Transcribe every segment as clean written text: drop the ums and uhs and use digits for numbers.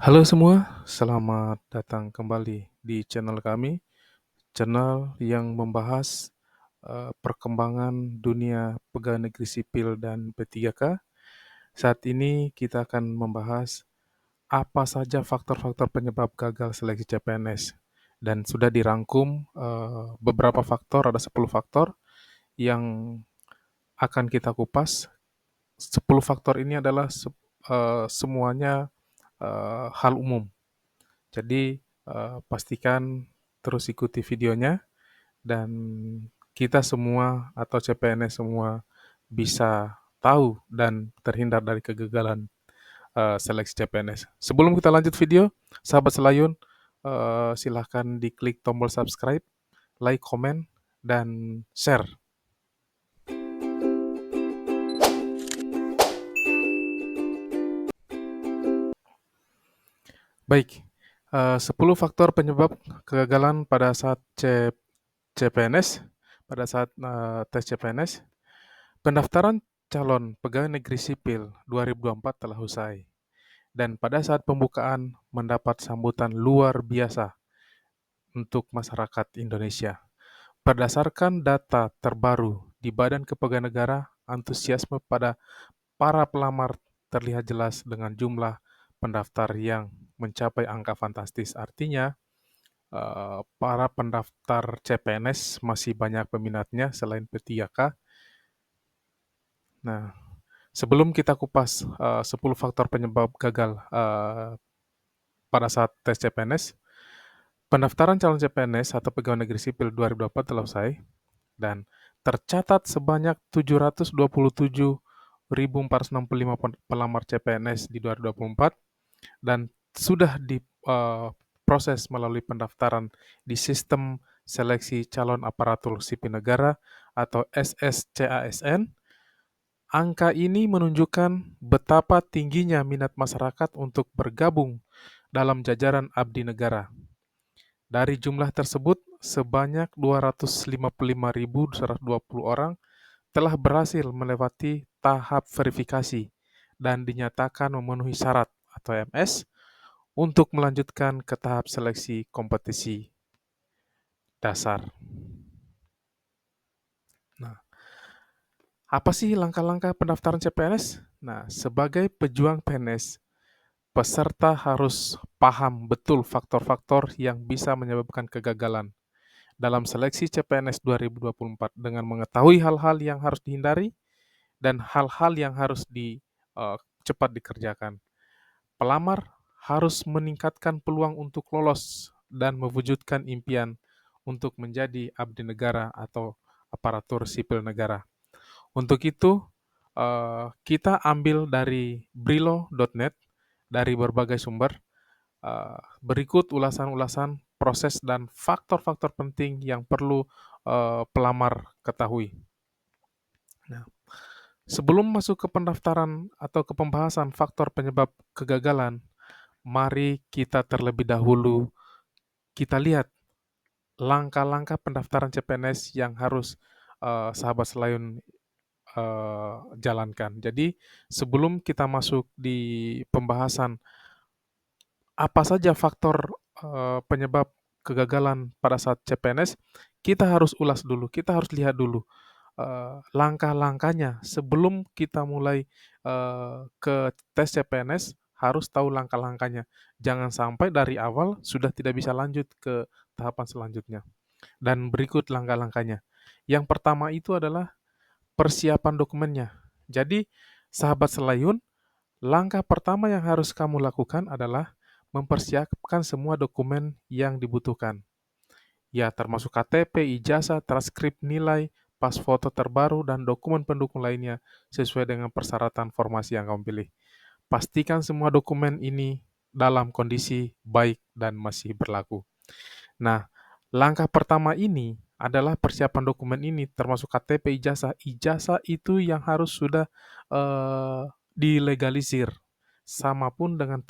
Halo semua, selamat datang kembali di channel kami, channel yang membahas perkembangan dunia pegawai negeri sipil dan P3K. Saat ini kita akan membahas apa saja faktor-faktor penyebab gagal seleksi CPNS. Dan sudah dirangkum beberapa faktor, ada 10 faktor yang akan kita kupas. 10 faktor ini adalah semuanya hal umum. Jadi, pastikan terus ikuti videonya dan kita semua atau CPNS semua bisa tahu dan terhindar dari kegagalan seleksi CPNS. Sebelum kita lanjut video, sahabat Selayun, silahkan diklik tombol subscribe, like, komen, dan share. Baik, 10 faktor penyebab kegagalan pada saat CPNS, pada saat tes CPNS. Pendaftaran calon pegawai negeri sipil 2024 telah usai, dan pada saat pembukaan mendapat sambutan luar biasa untuk masyarakat Indonesia. Berdasarkan data terbaru di Badan Kepegawaian Negara, antusiasme pada para pelamar terlihat jelas dengan jumlah pendaftar yang mencapai angka fantastis. Artinya, para pendaftar CPNS masih banyak peminatnya selain P3K. Nah, sebelum kita kupas 10 faktor penyebab gagal pada saat tes CPNS, pendaftaran calon CPNS atau pegawai negeri sipil 2024 telah usai dan tercatat sebanyak 727.465 pelamar CPNS di 2024 dan sudah diproses melalui pendaftaran di Sistem Seleksi Calon Aparatur Sipil Negara atau SSCASN. Angka ini menunjukkan betapa tingginya minat masyarakat untuk bergabung dalam jajaran abdi negara. Dari jumlah tersebut, sebanyak 255.120 orang telah berhasil melewati tahap verifikasi dan dinyatakan memenuhi syarat atau MS untuk melanjutkan ke tahap seleksi kompetisi dasar. Nah, apa sih langkah-langkah pendaftaran CPNS? Nah, sebagai pejuang PNS, peserta harus paham betul faktor-faktor yang bisa menyebabkan kegagalan dalam seleksi CPNS 2024 dengan mengetahui hal-hal yang harus dihindari dan hal-hal yang harus cepat dikerjakan. Pelamar harus meningkatkan peluang untuk lolos dan mewujudkan impian untuk menjadi abdi negara atau aparatur sipil negara. Untuk itu, kita ambil dari brilo.net, dari berbagai sumber. Berikut ulasan-ulasan proses dan faktor-faktor penting yang perlu pelamar ketahui. Nah, sebelum masuk ke pendaftaran atau ke pembahasan faktor penyebab kegagalan, mari kita terlebih dahulu kita lihat langkah-langkah pendaftaran CPNS yang harus sahabat Selayun jalankan. Jadi, sebelum kita masuk di pembahasan apa saja faktor penyebab kegagalan pada saat CPNS, kita harus ulas dulu, kita harus lihat dulu langkah-langkahnya sebelum kita mulai ke tes CPNS, harus tahu langkah-langkahnya. Jangan sampai dari awal sudah tidak bisa lanjut ke tahapan selanjutnya. Dan berikut langkah-langkahnya. Yang pertama itu adalah persiapan dokumennya. Jadi, sahabat Selayun, langkah pertama yang harus kamu lakukan adalah mempersiapkan semua dokumen yang dibutuhkan. Ya, termasuk KTP, ijazah, transkrip nilai, pas foto terbaru, dan dokumen pendukung lainnya sesuai dengan persyaratan formasi yang kamu pilih. Pastikan semua dokumen ini dalam kondisi baik dan masih berlaku. Nah, langkah pertama ini adalah persiapan dokumen ini termasuk KTP, ijazah. Ijazah itu yang harus sudah dilegalisir. Sama pun dengan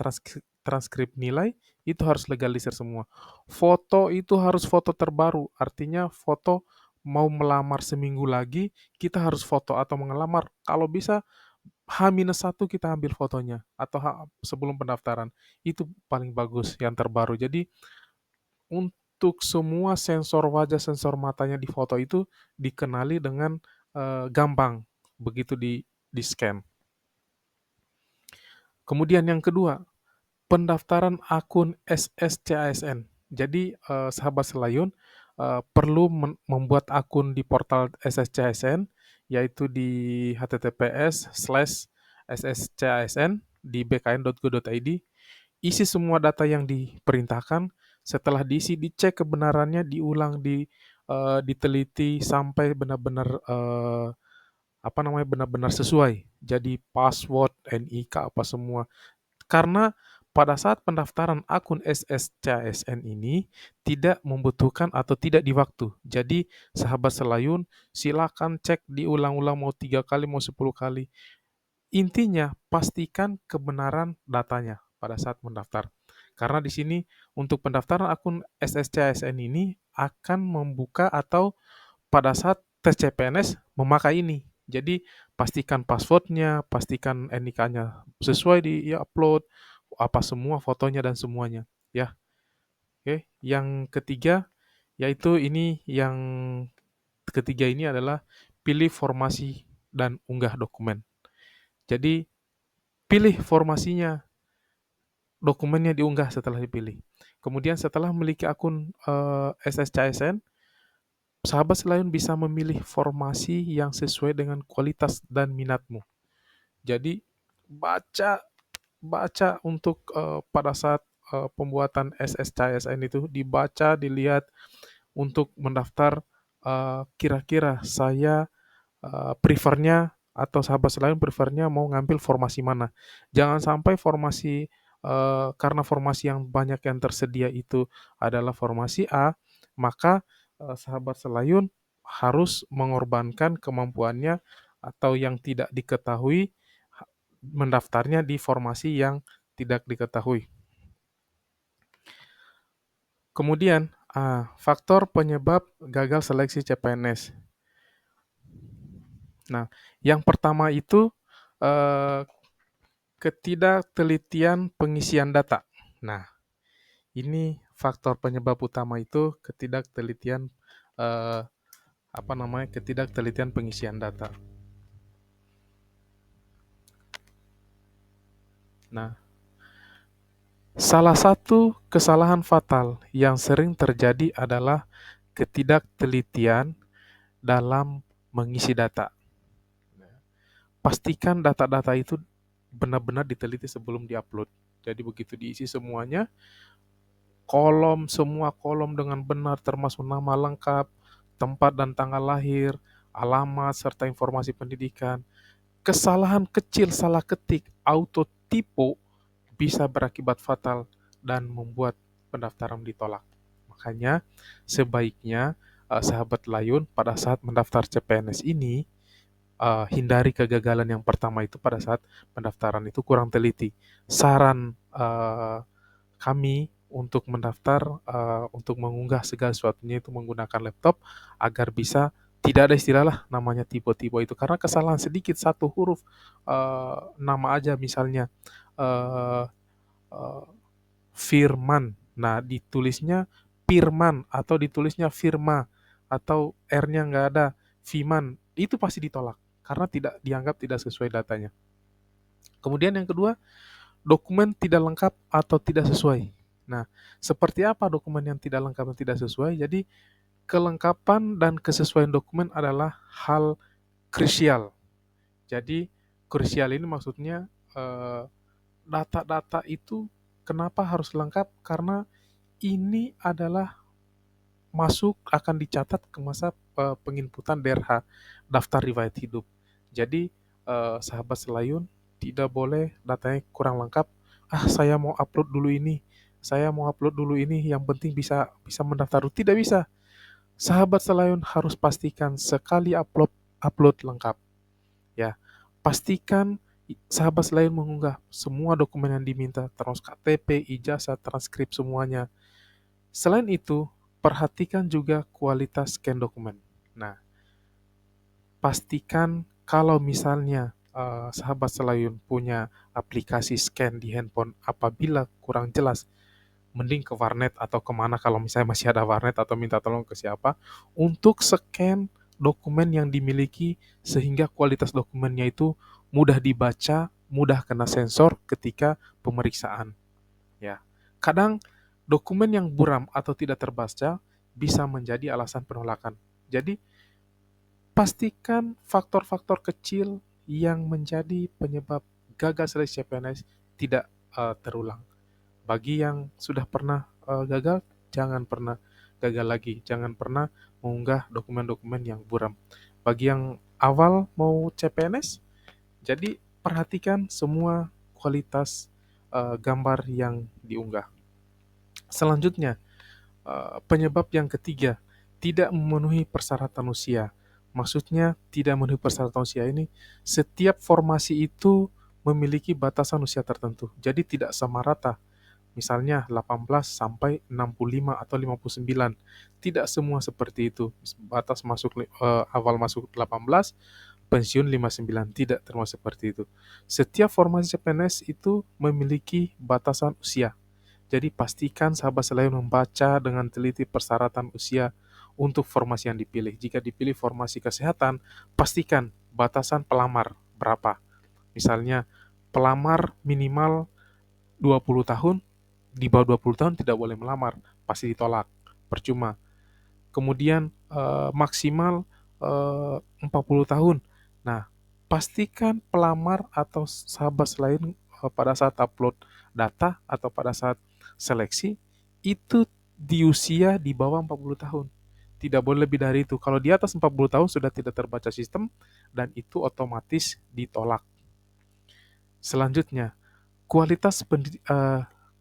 transkrip nilai itu harus legalisir semua. Foto itu harus foto terbaru, artinya foto mau melamar seminggu lagi, kita harus foto atau mengelamar. Kalau bisa H-1 kita ambil fotonya atau sebelum pendaftaran. Itu paling bagus yang terbaru. Jadi untuk semua sensor wajah, sensor matanya di foto itu dikenali dengan gampang begitu di-scan. Kemudian yang kedua, pendaftaran akun SSCASN. Jadi sahabat Selayun perlu membuat akun di portal SSCASN, yaitu di https://sscsn di bkn.go.id. Isi semua data yang diperintahkan. Setelah diisi, dicek kebenarannya, diulang, diteliti sampai benar-benar benar-benar sesuai. Jadi password, NIK apa semua. Karena pada saat pendaftaran akun SSCASN ini tidak membutuhkan atau tidak di waktu. Jadi sahabat Selayun silakan cek diulang-ulang mau 3 kali mau 10 kali. Intinya pastikan kebenaran datanya pada saat mendaftar. Karena di sini untuk pendaftaran akun SSCASN ini akan membuka atau pada saat tes CPNS memakai ini. Jadi pastikan passwordnya, pastikan NIK-nya sesuai di-upload, apa semua fotonya dan semuanya, ya. Oke, yang ketiga yaitu yang ketiga ini adalah pilih formasi dan unggah dokumen. Jadi pilih formasinya, dokumennya diunggah setelah dipilih. Kemudian setelah memiliki akun SSCASN, sahabat Selayun bisa memilih formasi yang sesuai dengan kualitas dan minatmu. Jadi baca baca untuk pada saat pembuatan SSCASN itu dibaca, dilihat untuk mendaftar kira-kira saya prefernya atau sahabat Selayun prefernya mau ngambil formasi mana. Jangan sampai formasi karena formasi yang banyak yang tersedia itu adalah formasi A, maka sahabat Selayun harus mengorbankan kemampuannya atau yang tidak diketahui mendaftarnya di formasi yang tidak diketahui. Kemudian, faktor penyebab gagal seleksi CPNS. Nah, yang pertama itu eh, ketidaktelitian pengisian data. Nah, ini faktor penyebab utama itu ketidaktelitian eh, ketidaktelitian pengisian data. Nah, salah satu kesalahan fatal yang sering terjadi adalah ketidaktelitian dalam mengisi data. Pastikan data-data itu benar-benar diteliti sebelum diupload. Jadi begitu diisi semuanya, semua kolom dengan benar termasuk nama lengkap, tempat dan tanggal lahir, alamat, serta informasi pendidikan. Kesalahan kecil salah ketik, auto typo bisa berakibat fatal dan membuat pendaftaran ditolak. Makanya sebaiknya sahabat Layun pada saat mendaftar CPNS ini hindari kegagalan yang pertama itu pada saat pendaftaran itu kurang teliti. Saran kami untuk mendaftar, untuk mengunggah segala sesuatunya itu menggunakan laptop agar bisa tidak ada istilah lah namanya tipe-tipe itu karena kesalahan sedikit satu huruf nama aja misalnya eh, eh, Firman. Nah, ditulisnya Firman atau ditulisnya Firma atau R-nya nggak ada, Fiman. Itu pasti ditolak karena tidak dianggap tidak sesuai datanya. Kemudian yang kedua, dokumen tidak lengkap atau tidak sesuai. Nah, seperti apa dokumen yang tidak lengkap dan tidak sesuai? Jadi, kelengkapan dan kesesuaian dokumen adalah hal krusial. Jadi, krusial ini maksudnya data-data itu kenapa harus lengkap? Karena ini adalah akan dicatat ke masa penginputan DRH, daftar riwayat hidup. Jadi sahabat Selayun tidak boleh datanya kurang lengkap. Saya mau upload dulu ini, yang penting bisa bisa mendaftar. Tidak bisa. Sahabat Selayun harus pastikan sekali upload lengkap. Ya, pastikan sahabat Selayun mengunggah semua dokumen yang diminta, terus KTP, ijazah, transkrip semuanya. Selain itu, perhatikan juga kualitas scan dokumen. Nah, pastikan kalau misalnya sahabat Selayun punya aplikasi scan di handphone, apabila kurang jelas, mending ke warnet atau kemana kalau misalnya masih ada warnet, atau minta tolong ke siapa untuk scan dokumen yang dimiliki sehingga kualitas dokumennya itu mudah dibaca, mudah kena sensor ketika pemeriksaan. Ya, kadang dokumen yang buram atau tidak terbaca bisa menjadi alasan penolakan. Jadi, pastikan faktor-faktor kecil yang menjadi penyebab gagal seleksi CPNS tidak terulang. Bagi yang sudah pernah gagal, jangan pernah gagal lagi. Jangan pernah mengunggah dokumen-dokumen yang buram. Bagi yang awal mau CPNS, jadi perhatikan semua kualitas gambar yang diunggah. Selanjutnya, penyebab yang ketiga, tidak memenuhi persyaratan usia. Maksudnya, tidak memenuhi persyaratan usia ini, setiap formasi itu memiliki batasan usia tertentu. Jadi tidak sama rata. Misalnya 18 sampai 65 atau 59. Tidak semua seperti itu. Batas awal masuk 18, pensiun 59. Tidak termasuk seperti itu. Setiap formasi CPNS itu memiliki batasan usia. Jadi pastikan sahabat Selayun membaca dengan teliti persyaratan usia untuk formasi yang dipilih. Jika dipilih formasi kesehatan, pastikan batasan pelamar berapa. Misalnya, pelamar minimal 20 tahun, di bawah 20 tahun tidak boleh melamar, pasti ditolak, percuma. Kemudian maksimal 40 tahun. Nah, pastikan pelamar atau sahabat Selayun pada saat upload data atau pada saat seleksi itu di usia di bawah 40 tahun. Tidak boleh lebih dari itu. Kalau di atas 40 tahun sudah tidak terbaca sistem dan itu otomatis ditolak. Selanjutnya,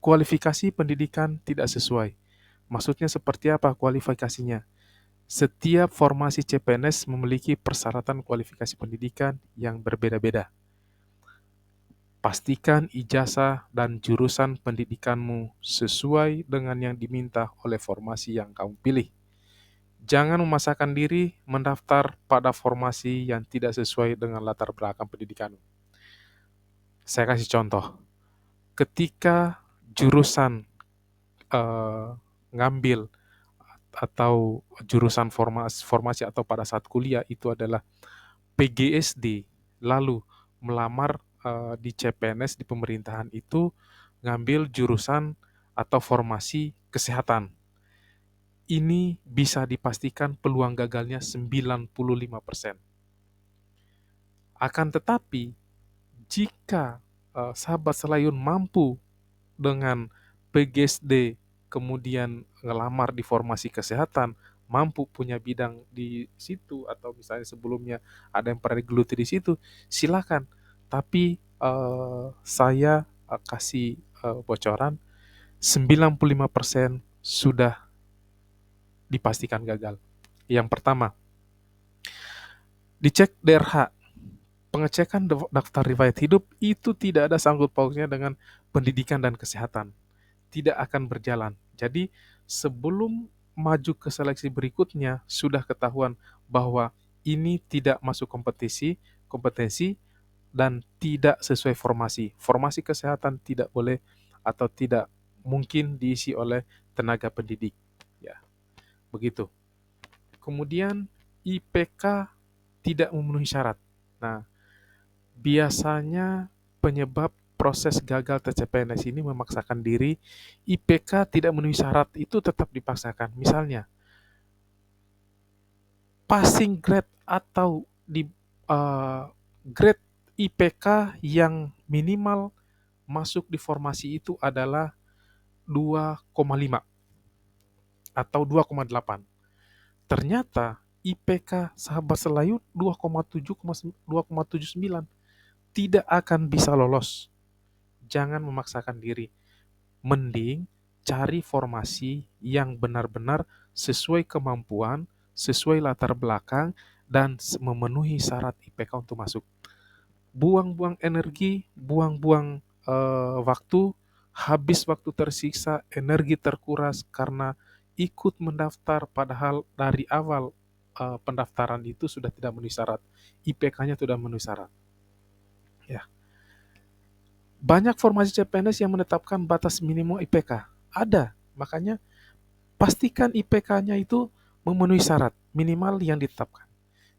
kualifikasi pendidikan tidak sesuai. Maksudnya seperti apa kualifikasinya? Setiap formasi CPNS memiliki persyaratan kualifikasi pendidikan yang berbeda-beda. Pastikan ijazah dan jurusan pendidikanmu sesuai dengan yang diminta oleh formasi yang kamu pilih. Jangan memaksakan diri mendaftar pada formasi yang tidak sesuai dengan latar belakang pendidikanmu. Saya kasih contoh. Ketika jurusan eh, ngambil atau jurusan formasi atau pada saat kuliah itu adalah PGSD, lalu melamar di CPNS di pemerintahan itu ngambil jurusan atau formasi kesehatan. Ini bisa dipastikan peluang gagalnya 95%. Akan tetapi, jika sahabat Selayun mampu dengan PGSD kemudian ngelamar di formasi kesehatan, mampu punya bidang di situ atau misalnya sebelumnya ada yang pernah digeluti di situ, silakan. Tapi saya kasih bocoran 95% sudah dipastikan gagal. Yang pertama, dicek DRH. Pengecekan daftar riwayat hidup itu tidak ada sangkut pautnya dengan pendidikan dan kesehatan. Tidak akan berjalan. Jadi sebelum maju ke seleksi berikutnya sudah ketahuan bahwa ini tidak masuk kompetensi dan tidak sesuai formasi. Formasi kesehatan tidak boleh atau tidak mungkin diisi oleh tenaga pendidik. Ya, begitu. Kemudian IPK tidak memenuhi syarat. Nah, biasanya penyebab proses gagal TCPNS ini memaksakan diri, IPK tidak memenuhi syarat itu tetap dipaksakan. Misalnya, passing grade atau di grade IPK yang minimal masuk di formasi itu adalah 2,5 atau 2,8. Ternyata IPK sahabat Selayun 2,7, 2,79 tidak akan bisa lolos. Jangan memaksakan diri. Mending cari formasi yang benar-benar sesuai kemampuan, sesuai latar belakang, dan memenuhi syarat IPK untuk masuk. Buang-buang energi, buang-buang waktu, habis waktu tersiksa, energi terkuras karena ikut mendaftar padahal dari awal pendaftaran itu sudah tidak memenuhi syarat. IPK-nya sudah memenuhi syarat. Ya, banyak formasi CPNS yang menetapkan batas minimum IPK. Ada, makanya pastikan IPK-nya itu memenuhi syarat minimal yang ditetapkan.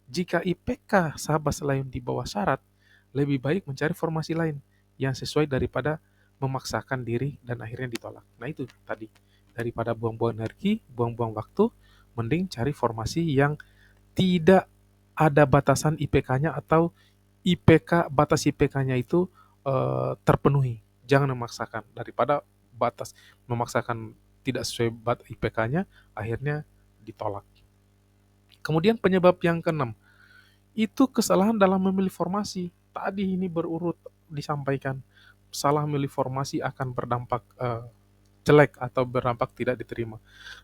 Jika IPK sahabat selain di bawah syarat, lebih baik mencari formasi lain yang sesuai daripada memaksakan diri dan akhirnya ditolak. Nah itu tadi, daripada buang-buang energi, buang-buang waktu, mending cari formasi yang tidak ada batasan IPK-nya atau batas IPK-nya itu terpenuhi. Jangan memaksakan daripada memaksakan tidak sesuai IPK-nya akhirnya ditolak. Kemudian penyebab yang keenam, itu kesalahan dalam memilih formasi. Tadi ini berurut disampaikan. Salah memilih formasi akan berdampak jelek atau berdampak tidak diterima.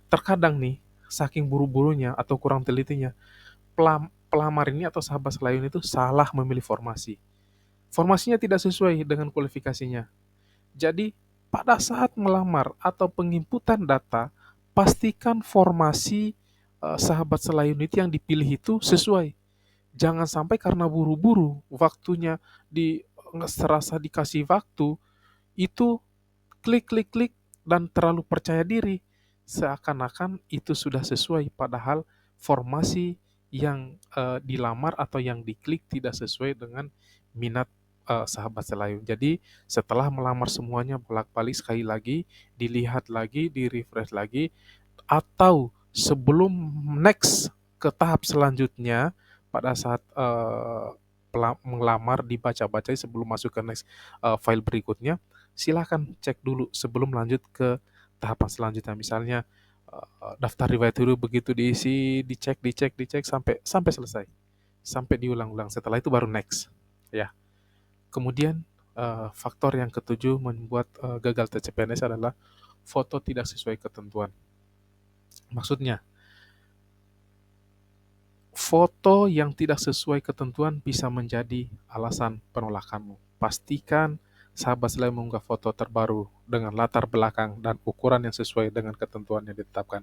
Terkadang nih, saking buru-burunya atau kurang telitinya, pelamar ini atau sahabat selain itu salah memilih formasi. Formasinya tidak sesuai dengan kualifikasinya. Jadi, pada saat melamar atau penginputan data, pastikan formasi sahabat selain itu yang dipilih itu sesuai. Jangan sampai karena buru-buru, waktunya di serasa dikasih waktu, itu klik-klik-klik dan terlalu percaya diri. Seakan-akan itu sudah sesuai, padahal formasi yang dilamar atau yang diklik tidak sesuai dengan minat sahabat selayun. Jadi setelah melamar semuanya bolak-balik sekali lagi, dilihat lagi, di-refresh lagi, atau sebelum next ke tahap selanjutnya pada saat melamar dibaca-baca sebelum masuk ke next file berikutnya, silahkan cek dulu sebelum lanjut ke tahapan selanjutnya. Misalnya daftar riwayat hidup begitu diisi, dicek sampai sampai selesai, sampai diulang-ulang. Setelah itu baru next, ya. Kemudian faktor yang ketujuh membuat gagal TCPNS adalah foto tidak sesuai ketentuan. Maksudnya, foto yang tidak sesuai ketentuan bisa menjadi alasan penolakanmu. Pastikan sahabat selain mengunggah foto terbaru dengan latar belakang dan ukuran yang sesuai dengan ketentuan yang ditetapkan.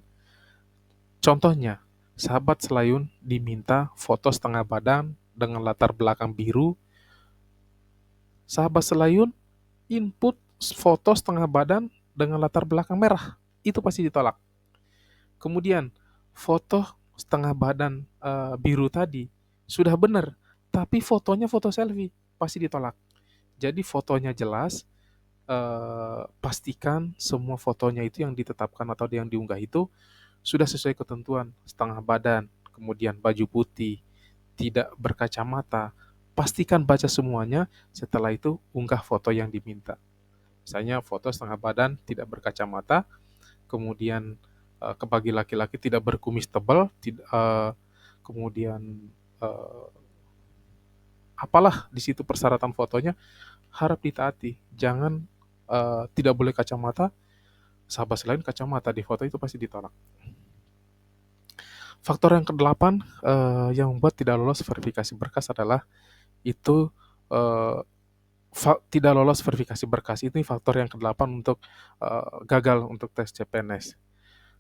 Contohnya, sahabat selayun diminta foto setengah badan dengan latar belakang biru. Sahabat selayun input foto setengah badan dengan latar belakang merah. Itu pasti ditolak. Kemudian, foto setengah badan biru tadi sudah benar, tapi fotonya foto selfie, pasti ditolak. Jadi fotonya jelas, pastikan semua fotonya itu yang ditetapkan atau yang diunggah itu sudah sesuai ketentuan, setengah badan, kemudian baju putih, tidak berkacamata. Pastikan baca semuanya, setelah itu unggah foto yang diminta. Misalnya foto setengah badan, tidak berkacamata, kemudian bagi laki-laki tidak berkumis tebal, kemudian uh, apalah di situ persyaratan fotonya harap ditaati. Jangan tidak boleh kacamata, sahabat selain kacamata di foto itu pasti ditolak. Faktor yang kedelapan yang membuat tidak lolos verifikasi berkas adalah itu tidak lolos verifikasi berkas. Itu faktor yang kedelapan untuk gagal untuk tes CPNS.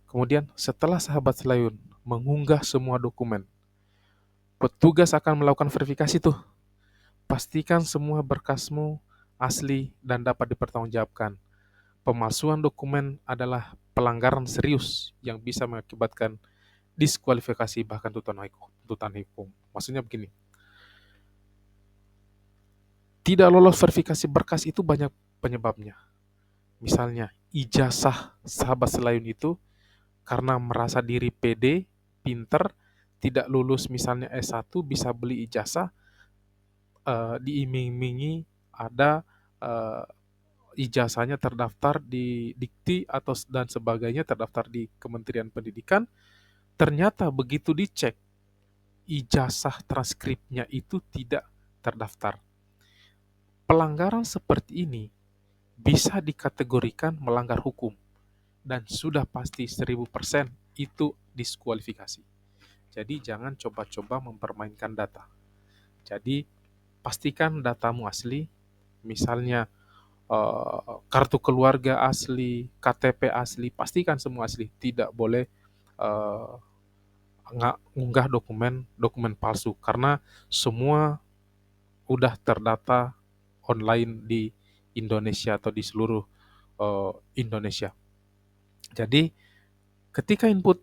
Kemudian setelah sahabat selayun mengunggah semua dokumen, petugas akan melakukan verifikasi tuh. Pastikan semua berkasmu asli dan dapat dipertanggungjawabkan. Pemalsuan dokumen adalah pelanggaran serius yang bisa mengakibatkan diskualifikasi bahkan tuntutan hukum. Maksudnya begini, tidak lolos verifikasi berkas itu banyak penyebabnya. Misalnya, ijazah sahabat selayun itu karena merasa diri pede, pinter, tidak lulus misalnya S1 bisa beli ijazah, diiming-imingi ada ijazahnya terdaftar di Dikti atau dan sebagainya, terdaftar di Kementerian Pendidikan, ternyata begitu dicek ijazah transkripnya itu tidak terdaftar. Pelanggaran seperti ini bisa dikategorikan melanggar hukum dan sudah pasti 1000% itu diskualifikasi. Jadi jangan coba-coba mempermainkan data. Jadi pastikan datamu asli, misalnya kartu keluarga asli, KTP asli, pastikan semua asli. Tidak boleh ngunggah dokumen palsu karena semua udah terdata online di Indonesia atau di seluruh Indonesia. Jadi ketika input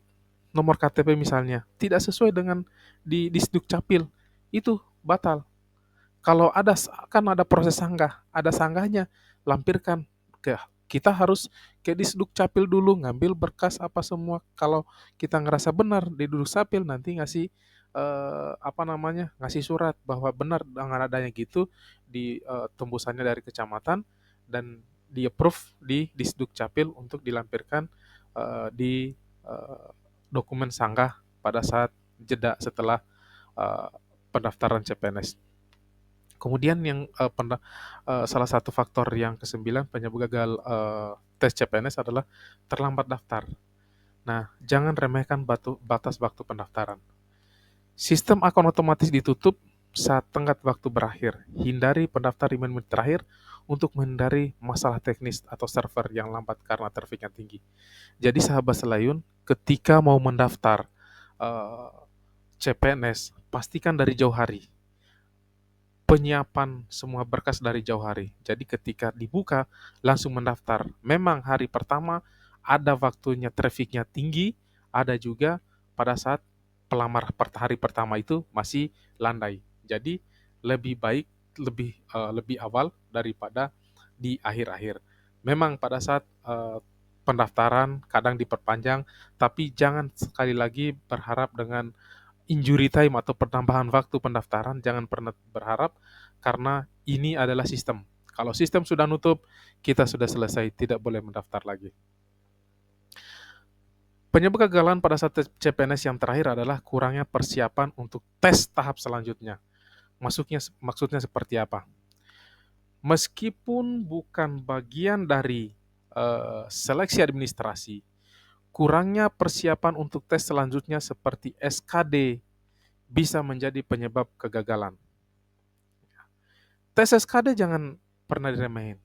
nomor KTP misalnya tidak sesuai dengan di Sdukcapil, itu batal. Kalau kan ada proses sanggah, ada sanggahnya, lampirkan ke kita harus ke Disdukcapil dulu ngambil berkas apa semua. Kalau kita ngerasa benar di Dukcapil nanti ngasih ngasih surat bahwa benar dengan adanya gitu di tembusannya dari kecamatan dan di approve di Disdukcapil untuk dilampirkan di eh, dokumen sanggah pada saat jeda setelah eh, pendaftaran CPNS. Kemudian salah satu faktor yang kesembilan penyebab gagal tes CPNS adalah terlambat daftar. Nah, jangan remehkan batas waktu pendaftaran. Sistem akun otomatis ditutup saat tenggat waktu berakhir. Hindari pendaftar di menit terakhir untuk menghindari masalah teknis atau server yang lambat karena traffic yang tinggi. Jadi sahabat Selayun, ketika mau mendaftar eh, CPNS, pastikan dari jauh hari penyiapan semua berkas dari jauh hari. Jadi ketika dibuka, langsung mendaftar. Memang hari pertama ada waktunya trafficnya tinggi, ada juga pada saat pelamar hari pertama itu masih landai. Jadi lebih baik lebih awal daripada di akhir-akhir. Memang pada saat pendaftaran kadang diperpanjang, tapi jangan sekali lagi berharap dengan injury time atau penambahan waktu pendaftaran jangan pernah berharap karena ini adalah sistem. Kalau sistem sudah nutup, kita sudah selesai, tidak boleh mendaftar lagi. Penyebab kegagalan pada saat CPNS yang terakhir adalah kurangnya persiapan untuk tes tahap selanjutnya. Maksudnya seperti apa? Meskipun bukan bagian dari seleksi administrasi, kurangnya persiapan untuk tes selanjutnya seperti SKD bisa menjadi penyebab kegagalan. Tes SKD jangan pernah diremehin.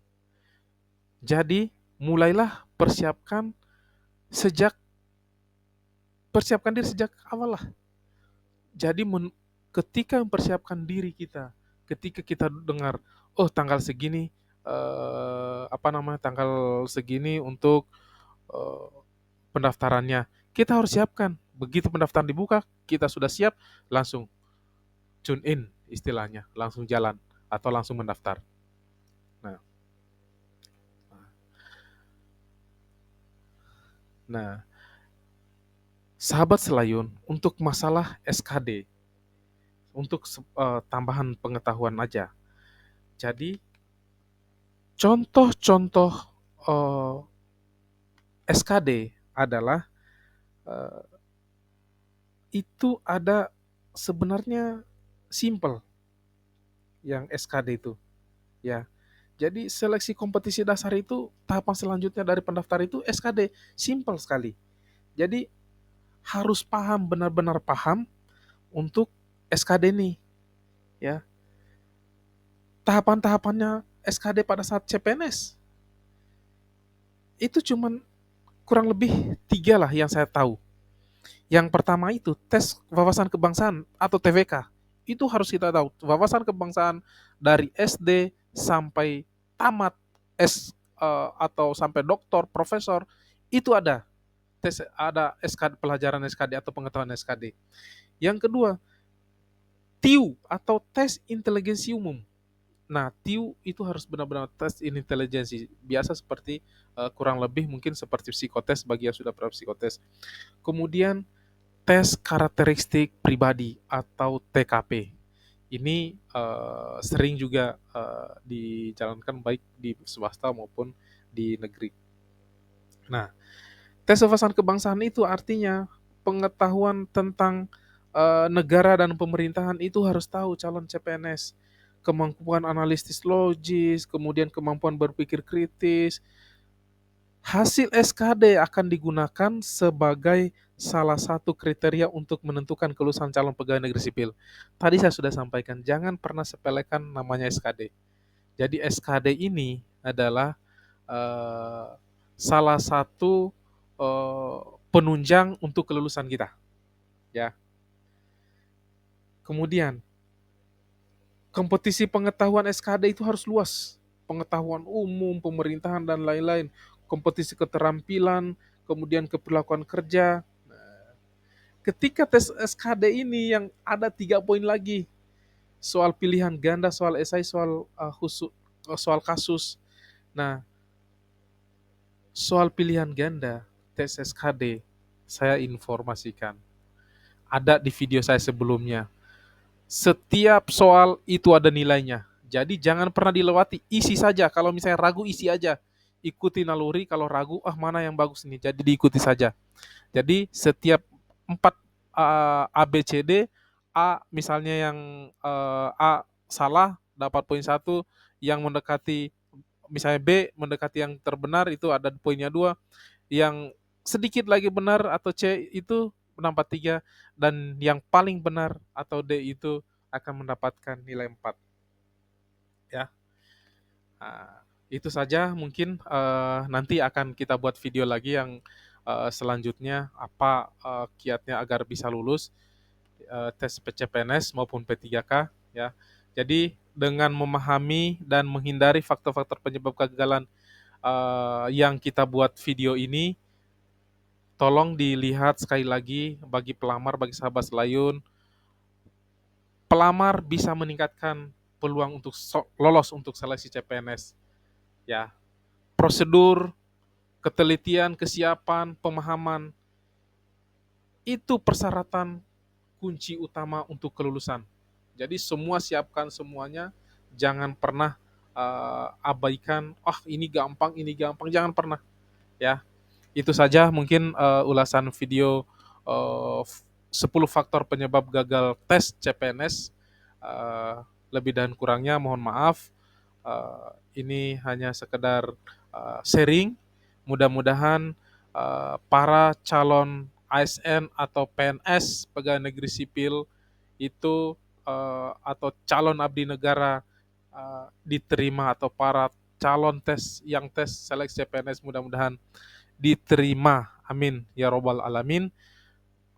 Jadi, mulailah sejak persiapkan diri sejak awal lah. Jadi ketika mempersiapkan diri kita, ketika kita dengar, oh tanggal segini, tanggal segini untuk eh, pendaftarannya, kita harus siapkan. Begitu pendaftaran dibuka, kita sudah siap, langsung tune in istilahnya, langsung jalan atau langsung mendaftar. Nah, nah, sahabat Selayun, untuk masalah SKD, untuk tambahan pengetahuan aja. Jadi, contoh-contoh SKD adalah eh, itu ada sebenarnya simple yang SKD itu, ya. Jadi seleksi kompetisi dasar itu tahapan selanjutnya dari pendaftar itu SKD, simple sekali. Jadi harus paham benar-benar paham untuk SKD nih, ya. Tahapan-tahapannya SKD pada saat CPNS itu cuman kurang lebih 3 lah yang saya tahu. Yang pertama itu tes wawasan kebangsaan atau TWK. Itu harus kita tahu. Wawasan kebangsaan dari SD sampai tamat atau sampai doktor, profesor itu ada SKD, pelajaran SKD atau pengetahuan SKD. Yang kedua, TIU atau tes inteligensi umum. Nah, TIU itu harus benar-benar tes intelijensi. Biasa seperti kurang lebih mungkin seperti psikotes bagi yang sudah pernah psikotes. Kemudian tes karakteristik pribadi atau TKP. Ini sering juga dijalankan baik di swasta maupun di negeri. Nah, tes wawasan kebangsaan itu artinya pengetahuan tentang negara dan pemerintahan itu harus tahu calon CPNS. Kemampuan analisis logis, kemudian kemampuan berpikir kritis. Hasil SKD akan digunakan sebagai salah satu kriteria untuk menentukan kelulusan calon pegawai negeri sipil. Tadi saya sudah sampaikan, jangan pernah sepelekan namanya SKD. Jadi SKD ini adalah eh, salah satu penunjang untuk kelulusan kita. Ya. Kemudian, kompetisi pengetahuan SKD itu harus luas. Pengetahuan umum, pemerintahan, dan lain-lain. Kompetisi keterampilan, kemudian keperlakuan kerja. Ketika tes SKD ini yang ada 3 poin lagi, soal pilihan ganda, soal esai, soal soal kasus. Nah, soal pilihan ganda, tes SKD, saya informasikan. Ada di video saya sebelumnya. Setiap soal itu ada nilainya. Jadi jangan pernah dilewati, isi saja. Kalau misalnya ragu, isi aja. Ikuti naluri, kalau ragu, mana yang bagus ini. Jadi diikuti saja. Jadi setiap 4 A, B, C, D, A misalnya yang A salah, dapat poin 1, yang mendekati, misalnya B mendekati yang terbenar, itu ada poinnya 2, yang sedikit lagi benar atau C itu mendapat 3, dan yang paling benar atau D itu akan mendapatkan nilai 4. Ya. Nah, itu saja mungkin nanti akan kita buat video lagi yang selanjutnya apa kiatnya agar bisa lulus tes PCPNS maupun P3K ya. Jadi dengan memahami dan menghindari faktor-faktor penyebab kegagalan yang kita buat video ini, tolong dilihat sekali lagi bagi pelamar, bagi sahabat Selayun. Pelamar bisa meningkatkan peluang untuk lolos untuk seleksi CPNS. Ya, prosedur, ketelitian, kesiapan, pemahaman itu persyaratan kunci utama untuk kelulusan. Jadi semua siapkan semuanya, jangan pernah abaikan, ini gampang, jangan pernah. Ya, itu saja mungkin ulasan video 10 faktor penyebab gagal tes CPNS. Lebih dan kurangnya mohon maaf. Ini hanya sekedar sharing. Mudah-mudahan para calon ASN atau PNS pegawai negeri sipil itu atau calon abdi negara diterima, atau para calon tes seleksi CPNS mudah-mudahan diterima. Amin ya robbal alamin.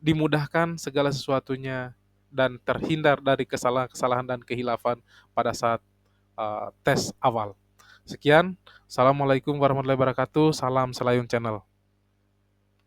Dimudahkan segala sesuatunya dan terhindar dari kesalahan-kesalahan dan kehilafan pada saat tes awal. Sekian. Assalamualaikum warahmatullahi wabarakatuh. Salam Selayun Channel.